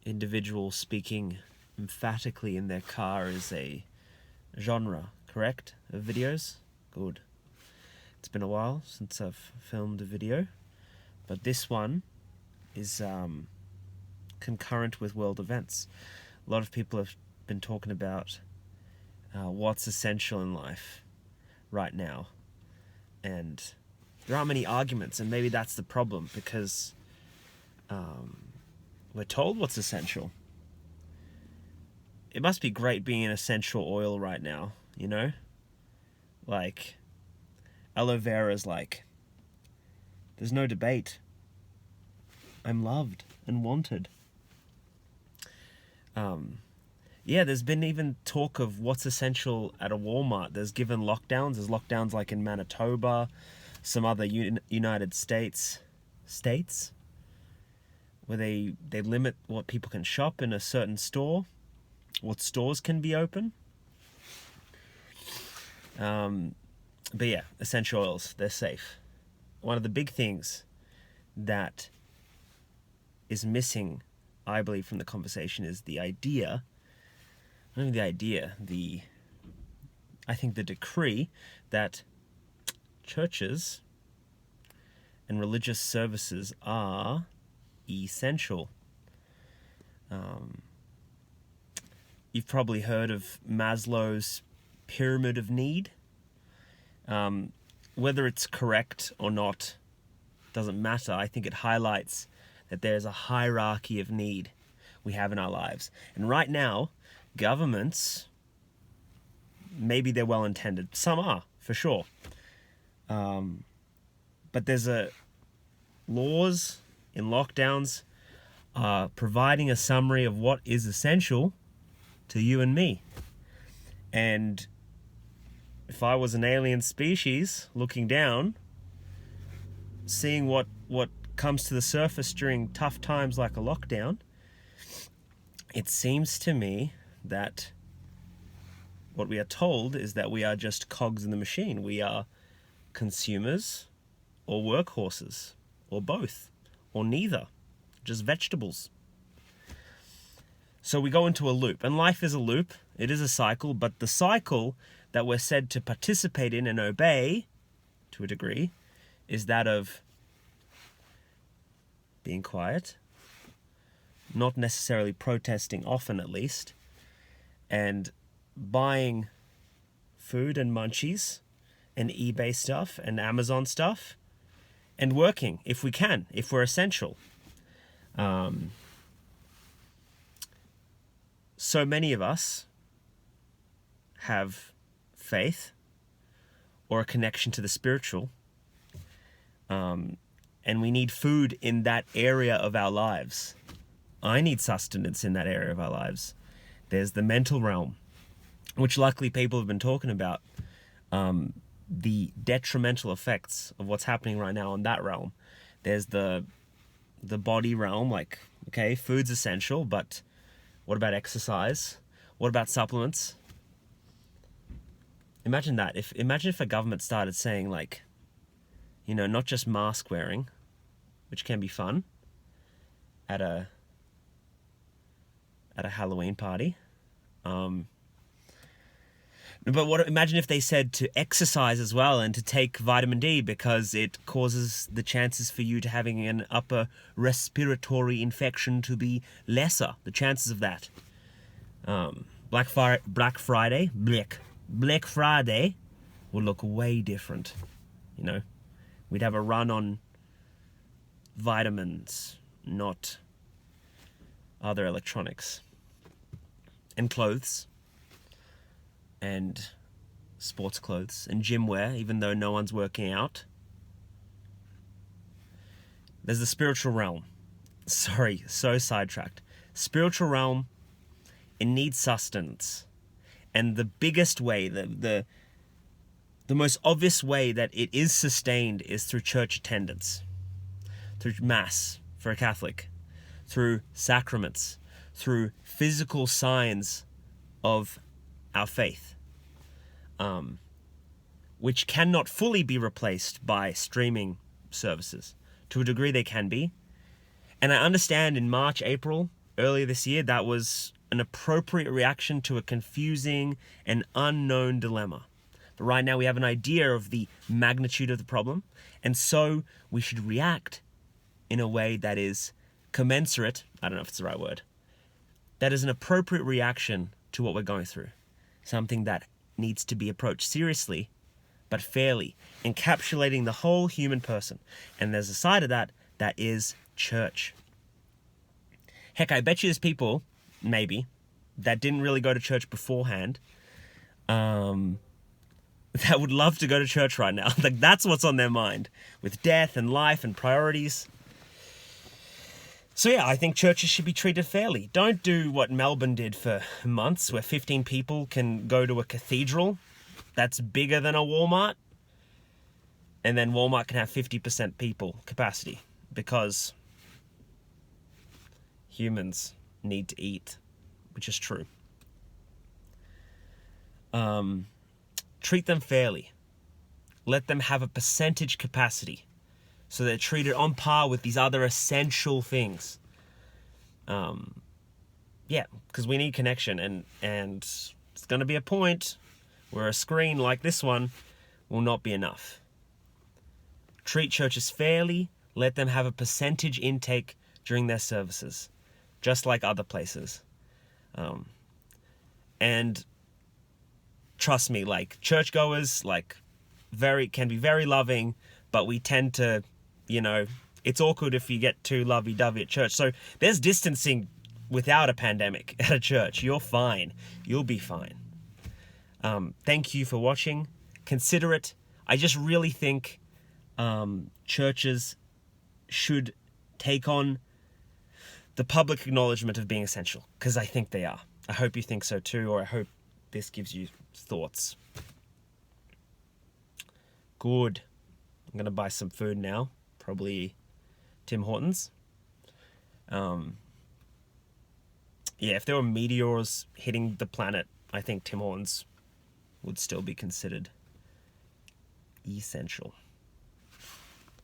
individual speaking emphatically in their car is a genre, correct, of videos? Good. It's been a while since I've filmed a video, but this one is concurrent with world events. A lot of people have been talking about what's essential in life right now, and there aren't many arguments, and maybe that's the problem, because we're told what's essential. It must be great being an essential oil right now, you know? Like, aloe vera's like, there's no debate. I'm loved and wanted. Yeah, there's been even talk of what's essential at a Walmart. There's lockdowns like in Manitoba, some other United States where they limit what people can shop in a certain store, what stores can be open. But yeah, essential oils, they're safe. One of the big things that is missing, I believe, from the conversation is the idea, not even the idea, I think the decree that churches and religious services are essential. You've probably heard of Maslow's pyramid of need. Whether it's correct or not doesn't matter. I think it highlights that there's a hierarchy of need we have in our lives. And right now, governments, maybe they're well-intended. Some are, for sure. But there's laws in lockdowns providing a summary of what is essential to you and me. And if I was an alien species looking down, seeing what comes to the surface during tough times like a lockdown, it seems to me that what we are told is that we are just cogs in the machine. We are consumers or workhorses or both or neither, just vegetables. So we go into a loop, and life is a loop. It is a cycle, but the cycle that we're said to participate in and obey, to a degree, is that of being quiet, not necessarily protesting, often at least, and buying food and munchies and eBay stuff and Amazon stuff, and working if we can, if we're essential. So many of us have faith or a connection to the spiritual, and we need food in that area of our lives. I need sustenance in that area of our lives. There's the mental realm, which luckily people have been talking about, the detrimental effects of what's happening right now in that realm. There's the body realm, like, okay, food's essential, but what about exercise? What about supplements? Imagine that. Imagine if a government started saying, like, you know, not just mask wearing, which can be fun at a Halloween party. But imagine if they said to exercise as well and to take vitamin D, because it causes the chances for you to having an upper respiratory infection to be lesser. The chances of that. Black Friday will look way different. You know, we'd have a run on vitamins, not other electronics, and clothes, and sports clothes, and gym wear, even though no one's working out. There's the spiritual realm. Sorry, so sidetracked. Spiritual realm, it needs sustenance. And the biggest way, the most obvious way that it is sustained is through church attendance, through Mass for a Catholic, through sacraments, through physical signs of our faith, which cannot fully be replaced by streaming services. To a degree they can be. And I understand in March, April, earlier this year, that was an appropriate reaction to a confusing and unknown dilemma. But right now we have an idea of the magnitude of the problem, and so we should react in a way that is commensurate, I don't know if it's the right word, that is an appropriate reaction to what we're going through. Something that needs to be approached seriously, but fairly, encapsulating the whole human person. And there's a side of that that is church. Heck, I bet you there's people, maybe, that didn't really go to church beforehand, that would love to go to church right now. Like, that's what's on their mind, with death and life and priorities. So yeah, I think churches should be treated fairly. Don't do what Melbourne did for months, where 15 people can go to a cathedral that's bigger than a Walmart, and then Walmart can have 50% people capacity, because humans need to eat, which is true. Treat them fairly. Let them have a percentage capacity, so they're treated on par with these other essential things. Yeah, because we need connection, and it's going to be a point where a screen like this one will not be enough. Treat churches fairly. Let them have a percentage intake during their services, just like other places. And trust me, like, churchgoers, like, can be very loving, but we tend to, it's awkward if you get too lovey-dovey at church. So there's distancing without a pandemic at a church. You're fine. You'll be fine. Thank you for watching. Consider it. I just really think churches should take on the public acknowledgement of being essential, because I think they are. I hope you think so too, or I hope this gives you thoughts. Good. I'm going to buy some food now. Probably Tim Hortons. Yeah, if there were meteors hitting the planet, I think Tim Hortons would still be considered essential.